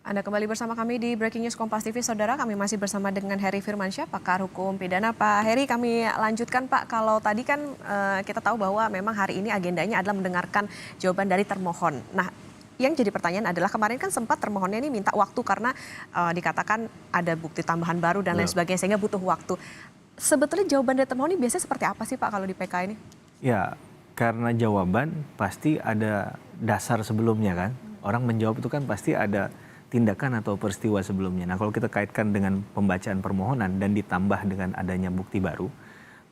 Anda kembali bersama kami di Breaking News Kompas TV, Saudara. Kami masih bersama dengan Heri Firmansyah, pakar hukum pidana. Pak Heri, kami lanjutkan Pak. Kalau tadi kan kita tahu bahwa memang hari ini agendanya adalah mendengarkan jawaban dari termohon. Nah, yang jadi pertanyaan adalah kemarin kan sempat termohonnya ini minta waktu karena dikatakan ada bukti tambahan baru dan lain sebagainya sehingga butuh waktu. Sebetulnya jawaban dari termohon ini biasanya seperti apa sih Pak kalau di PK ini? Ya, karena jawaban pasti ada dasar sebelumnya kan. Orang menjawab itu kan pasti ada tindakan atau peristiwa sebelumnya. Nah, kalau kita kaitkan dengan pembacaan permohonan dan ditambah dengan adanya bukti baru,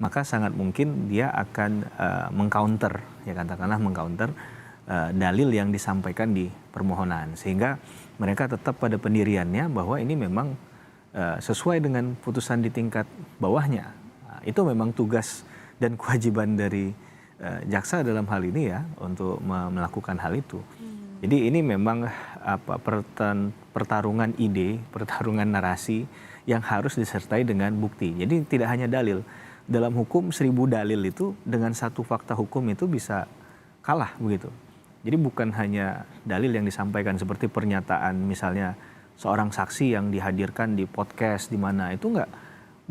maka sangat mungkin dia akan mengcounter, ya katakanlah mengcounter dalil yang disampaikan di permohonan. Sehingga mereka tetap pada pendiriannya bahwa ini memang sesuai dengan putusan di tingkat bawahnya. Nah, itu memang tugas dan kewajiban dari jaksa dalam hal ini ya untuk melakukan hal itu. Jadi ini memang pertarungan ide, pertarungan narasi yang harus disertai dengan bukti. Jadi tidak hanya dalil. Dalam hukum 1000 dalil itu dengan satu fakta hukum itu bisa kalah begitu. Jadi bukan hanya dalil yang disampaikan seperti pernyataan misalnya seorang saksi yang dihadirkan di podcast di mana itu enggak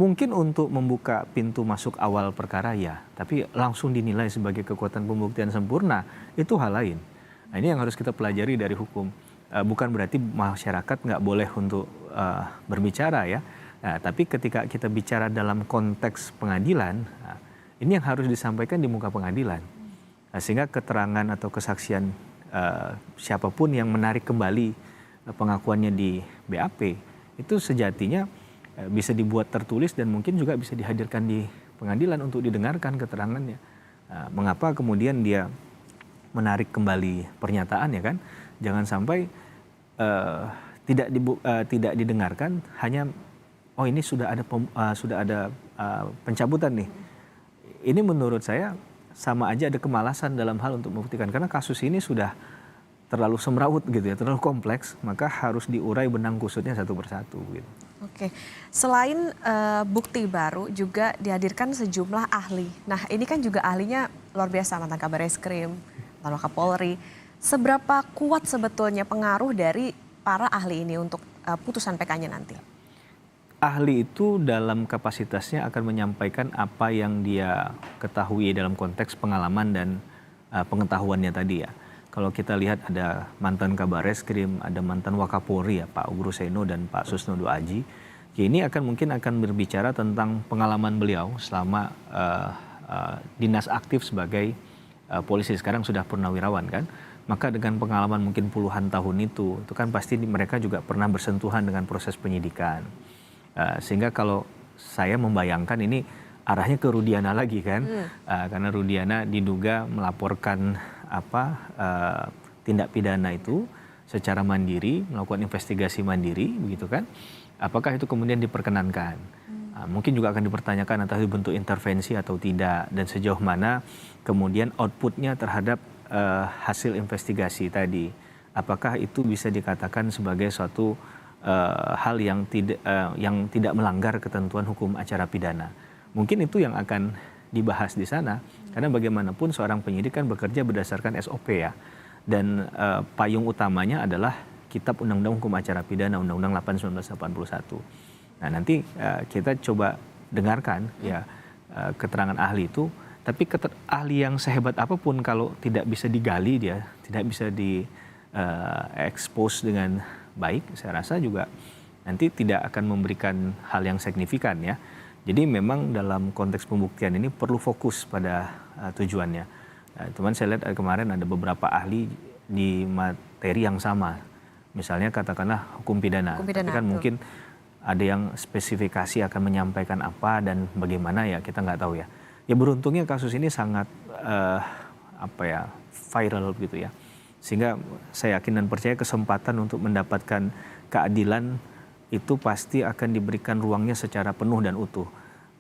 mungkin untuk membuka pintu masuk awal perkara ya, tapi langsung dinilai sebagai kekuatan pembuktian sempurna itu hal lain. Nah, ini yang harus kita pelajari dari hukum. Bukan berarti masyarakat nggak boleh untuk berbicara ya. Nah, tapi ketika kita bicara dalam konteks pengadilan, nah, ini yang harus disampaikan di muka pengadilan. Nah, sehingga keterangan atau kesaksian siapapun yang menarik kembali pengakuannya di BAP itu sejatinya bisa dibuat tertulis dan mungkin juga bisa dihadirkan di pengadilan untuk didengarkan keterangannya. Mengapa kemudian dia menarik kembali pernyataan ya kan? Jangan sampai tidak didengarkan hanya oh ini sudah ada pencabutan nih. Ini menurut saya sama aja ada kemalasan dalam hal untuk membuktikan karena kasus ini sudah terlalu semrawut gitu ya, terlalu kompleks, maka harus diurai benang kusutnya satu persatu gitu. Oke, selain bukti baru juga dihadirkan sejumlah ahli. Nah, ini kan juga ahlinya luar biasa, mantan Kabar Eskrim, mantan Kapolri. Seberapa kuat sebetulnya pengaruh dari para ahli ini untuk putusan PK-nya nanti? Ahli itu dalam kapasitasnya akan menyampaikan apa yang dia ketahui dalam konteks pengalaman dan pengetahuannya tadi ya. Kalau kita lihat ada mantan Kabar Eskrim, ada mantan Wakapolri ya Pak Ugro Seno dan Pak Susnodo Aji. Ya, ini mungkin akan berbicara tentang pengalaman beliau selama dinas aktif sebagai polisi, sekarang sudah purnawirawan kan. Maka dengan pengalaman mungkin puluhan tahun itu kan pasti mereka juga pernah bersentuhan dengan proses penyidikan. Sehingga kalau saya membayangkan ini arahnya ke Rudiana lagi kan. Karena Rudiana diduga melaporkan tindak pidana itu secara mandiri, melakukan investigasi mandiri begitu kan. Apakah itu kemudian diperkenankan? Mungkin juga akan dipertanyakan entah itu bentuk intervensi atau tidak dan sejauh mana kemudian outputnya terhadap hasil investigasi tadi. Apakah itu bisa dikatakan sebagai suatu hal yang tidak melanggar ketentuan hukum acara pidana? Mungkin itu yang akan dibahas di sana. Karena bagaimanapun seorang penyidik kan bekerja berdasarkan SOP ya. Dan payung utamanya adalah Kitab Undang-Undang Hukum Acara Pidana Undang-Undang 8 1981. Nah, nanti kita coba dengarkan ya keterangan ahli itu, tapi ahli yang sehebat apapun kalau tidak bisa digali dia, tidak bisa expose dengan baik, saya rasa juga nanti tidak akan memberikan hal yang signifikan ya. Jadi memang dalam konteks pembuktian ini perlu fokus pada tujuannya. Teman saya lihat kemarin ada beberapa ahli di materi yang sama. Misalnya katakanlah hukum pidana. Tapi kan mungkin ada yang spesifikasi akan menyampaikan apa dan bagaimana ya kita nggak tahu ya. Ya beruntungnya kasus ini sangat viral gitu ya. Sehingga saya yakin dan percaya kesempatan untuk mendapatkan keadilan itu pasti akan diberikan ruangnya secara penuh dan utuh.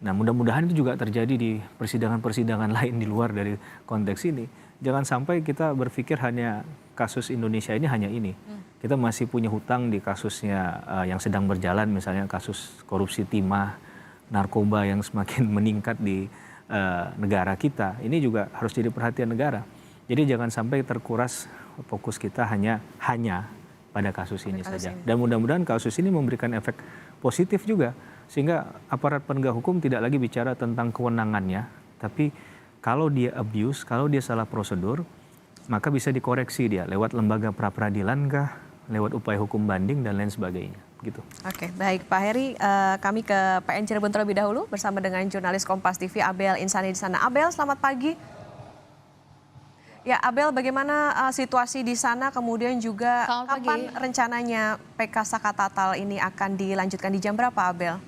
Nah, mudah-mudahan itu juga terjadi di persidangan-persidangan lain di luar dari konteks ini. Jangan sampai kita berpikir hanya kasus Indonesia ini hanya ini. Kita masih punya hutang di kasusnya yang sedang berjalan, misalnya kasus korupsi timah, narkoba yang semakin meningkat di negara kita. Ini juga harus jadi perhatian negara. Jadi jangan sampai terkuras fokus kita hanya pada kasus ini kasus saja. ini. Dan mudah-mudahan kasus ini memberikan efek positif juga, sehingga aparat penegak hukum tidak lagi bicara tentang kewenangannya, tapi kalau dia abuse, kalau dia salah prosedur, maka bisa dikoreksi dia lewat lembaga pra-peradilan kah, lewat upaya hukum banding dan lain sebagainya. Gitu. Oke, baik Pak Heri, kami ke PN Cirebon terlebih dahulu bersama dengan jurnalis Kompas TV Abel Insani di sana. Abel, selamat pagi. Ya, Abel, bagaimana situasi di sana? Kemudian juga kapan rencananya PK Saka Tatal ini akan dilanjutkan, di jam berapa, Abel?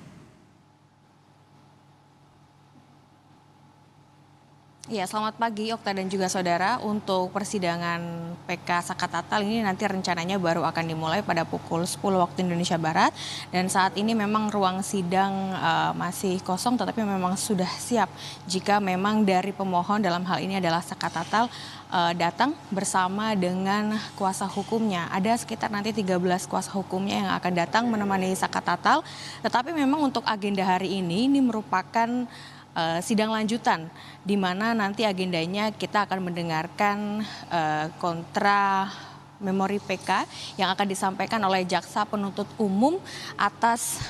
Ya, selamat pagi Okta dan juga saudara. Untuk persidangan PK Saka Tatal ini nanti rencananya baru akan dimulai pada pukul 10 waktu Indonesia Barat. Dan saat ini memang ruang sidang masih kosong, tetapi memang sudah siap jika memang dari pemohon dalam hal ini adalah Saka Tatal datang bersama dengan kuasa hukumnya. Ada sekitar nanti 13 kuasa hukumnya yang akan datang menemani Saka Tatal. Tetapi memang untuk agenda hari ini merupakan sidang lanjutan, di mana nanti agendanya kita akan mendengarkan kontra memori PK yang akan disampaikan oleh Jaksa Penuntut Umum atas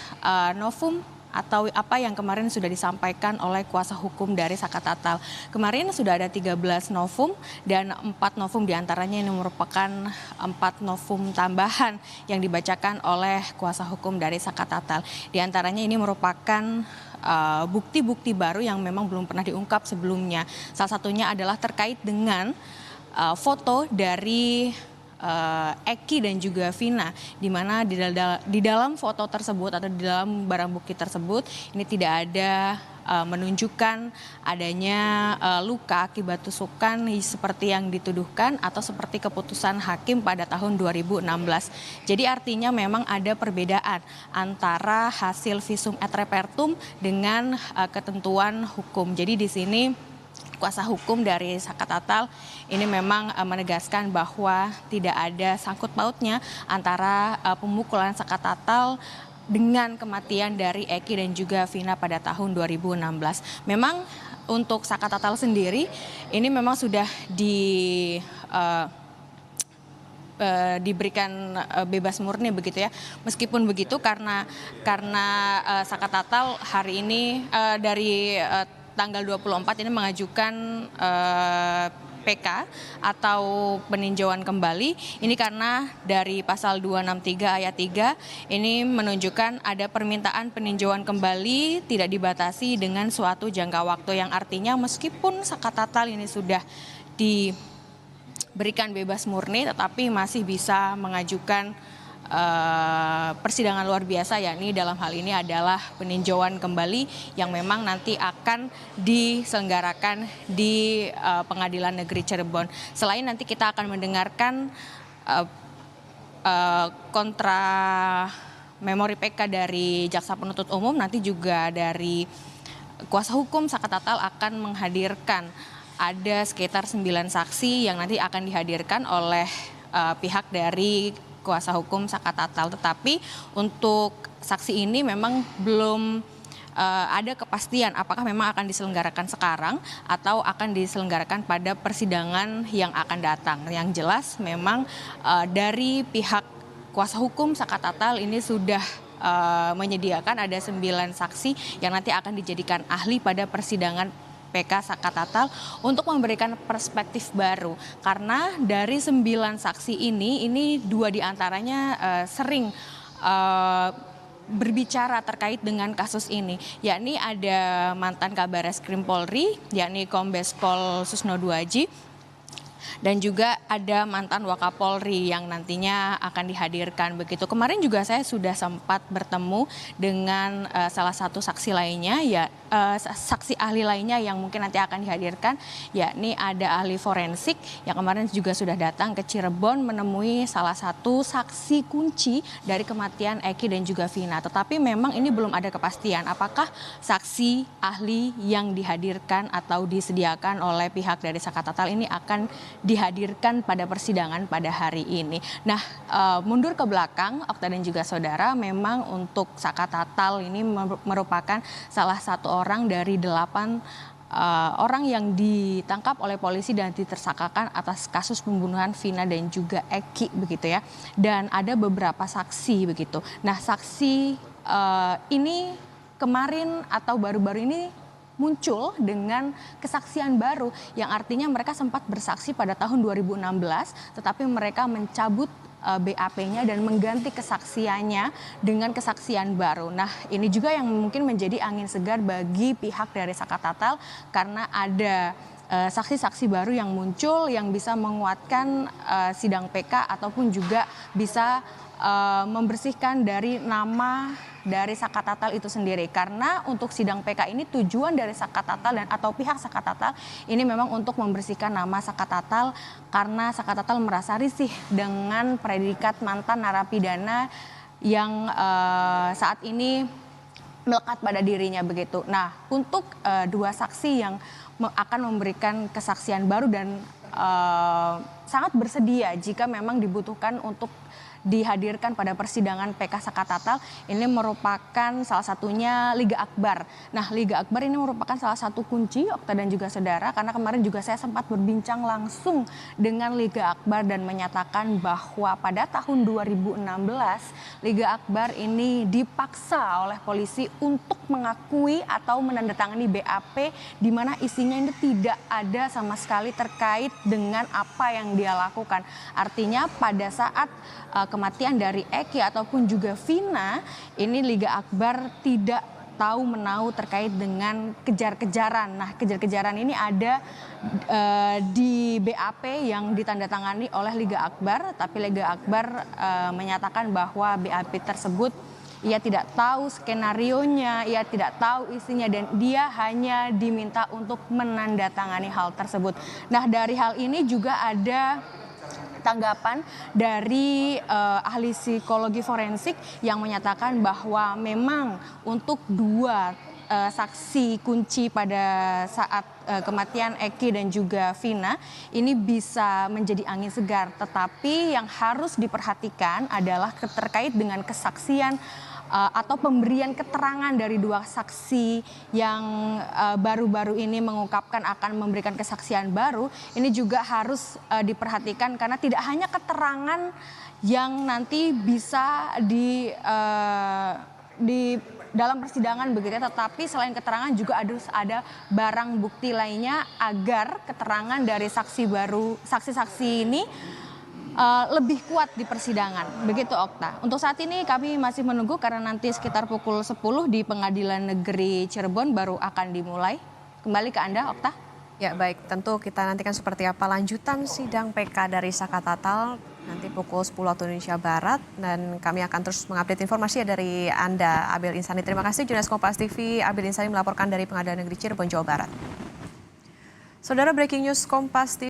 novum atau apa yang kemarin sudah disampaikan oleh kuasa hukum dari Saka Tatal. Kemarin sudah ada 13 novum dan 4 novum diantaranya ini merupakan 4 novum tambahan yang dibacakan oleh kuasa hukum dari Saka Tatal. Di antaranya ini merupakan bukti-bukti baru yang memang belum pernah diungkap sebelumnya. Salah satunya adalah terkait dengan foto dari Eki dan juga Vina, di mana di dalam foto tersebut atau di dalam barang bukti tersebut ini tidak ada menunjukkan adanya luka akibat tusukan seperti yang dituduhkan atau seperti keputusan hakim pada tahun 2016. Jadi artinya memang ada perbedaan antara hasil visum et repertum dengan ketentuan hukum. Jadi di sini kuasa hukum dari Saka Tatal ini memang menegaskan bahwa tidak ada sangkut pautnya antara pemukulan Saka Tatal dengan kematian dari Eki dan juga Vina pada tahun 2016. Memang untuk Saka Tatal sendiri ini memang sudah diberikan bebas murni begitu ya. Meskipun begitu karena Saka Tatal hari ini dari tanggal 24 ini mengajukan PK atau peninjauan kembali. Ini karena dari pasal 263 ayat 3 ini menunjukkan ada permintaan peninjauan kembali tidak dibatasi dengan suatu jangka waktu, yang artinya meskipun Saka Tatal ini sudah diberikan bebas murni tetapi masih bisa mengajukan persidangan luar biasa, yakni dalam hal ini adalah peninjauan kembali yang memang nanti akan diselenggarakan di Pengadilan Negeri Cirebon. Selain nanti kita akan mendengarkan kontra memori PK dari Jaksa Penuntut Umum, nanti juga dari kuasa hukum Saka Tatal akan menghadirkan ada sekitar 9 saksi yang nanti akan dihadirkan oleh pihak dari kuasa hukum Saka Tatal. Tetapi untuk saksi ini memang belum ada kepastian apakah memang akan diselenggarakan sekarang atau akan diselenggarakan pada persidangan yang akan datang. Yang jelas memang dari pihak kuasa hukum Saka Tatal ini sudah menyediakan ada 9 saksi yang nanti akan dijadikan ahli pada persidangan PK Saka Tatal untuk memberikan perspektif baru, karena dari 9 saksi ini 2 diantaranya sering berbicara terkait dengan kasus ini, yakni ada mantan Kabareskrim Polri, yakni Kombes Pol Susno Duaji, dan juga ada mantan Wakapolri yang nantinya akan dihadirkan begitu. Kemarin juga saya sudah sempat bertemu dengan salah satu saksi lainnya, saksi ahli lainnya yang mungkin nanti akan dihadirkan, yakni ada ahli forensik yang kemarin juga sudah datang ke Cirebon menemui salah satu saksi kunci dari kematian Eki dan juga Vina. Tetapi memang ini belum ada kepastian apakah saksi ahli yang dihadirkan atau disediakan oleh pihak dari Saka Tatal ini akan dihadirkan pada persidangan pada hari ini. Nah, mundur ke belakang, Okta dan juga saudara, memang untuk Saka Tatal ini merupakan salah satu orang dari 8 orang yang ditangkap oleh polisi dan ditersangkakan atas kasus pembunuhan Vina dan juga Eki begitu ya. Dan ada beberapa saksi begitu. Nah, saksi ini kemarin atau baru-baru ini muncul dengan kesaksian baru yang artinya mereka sempat bersaksi pada tahun 2016 tetapi mereka mencabut BAP-nya dan mengganti kesaksiannya dengan kesaksian baru. Nah, ini juga yang mungkin menjadi angin segar bagi pihak dari Saka Tatal karena ada saksi-saksi baru yang muncul yang bisa menguatkan sidang PK ataupun juga bisa membersihkan dari nama dari Saka Tatal itu sendiri. Karena untuk sidang PK ini tujuan dari Saka Tatal dan atau pihak Saka Tatal ini memang untuk membersihkan nama Saka Tatal karena Saka Tatal merasa risih dengan predikat mantan narapidana yang saat ini melekat pada dirinya begitu. Nah, untuk dua saksi yang akan memberikan kesaksian baru dan sangat bersedia jika memang dibutuhkan untuk dihadirkan pada persidangan PK Saka Tatal ini merupakan salah satunya Liga Akbar. Nah, Liga Akbar ini merupakan salah satu kunci Okta dan juga saudara karena kemarin juga saya sempat berbincang langsung dengan Liga Akbar dan menyatakan bahwa pada tahun 2016 Liga Akbar ini dipaksa oleh polisi untuk mengakui atau menandatangani BAP di mana isinya ini tidak ada sama sekali terkait dengan apa yang dia lakukan. Artinya pada saat kematian dari Eki ataupun juga Vina, ini Liga Akbar tidak tahu menau terkait dengan kejar-kejaran. Nah, kejar-kejaran ini ada di BAP yang ditandatangani oleh Liga Akbar, tapi Liga Akbar menyatakan bahwa BAP tersebut ia tidak tahu skenarionya, ia tidak tahu isinya dan dia hanya diminta untuk menandatangani hal tersebut. Nah, dari hal ini juga ada tanggapan dari ahli psikologi forensik yang menyatakan bahwa memang untuk dua saksi kunci pada saat kematian Eki dan juga Vina ini bisa menjadi angin segar. Tetapi yang harus diperhatikan adalah terkait dengan kesaksian atau pemberian keterangan dari dua saksi yang baru-baru ini mengungkapkan akan memberikan kesaksian baru, ini juga harus diperhatikan karena tidak hanya keterangan yang nanti bisa di dalam persidangan begitu, tetapi selain keterangan juga harus ada barang bukti lainnya agar keterangan dari saksi-saksi ini lebih kuat di persidangan. Begitu Okta. Untuk saat ini kami masih menunggu karena nanti sekitar pukul 10 di Pengadilan Negeri Cirebon baru akan dimulai. Kembali ke Anda Okta. Ya baik, tentu kita nantikan seperti apa lanjutan sidang PK dari Saka Tatal nanti pukul 10 waktu Indonesia Barat dan kami akan terus mengupdate informasi dari Anda Abel Insani. Terima kasih jurnalis Kompas TV Abel Insani melaporkan dari Pengadilan Negeri Cirebon, Jawa Barat. Saudara, breaking news Kompas TV.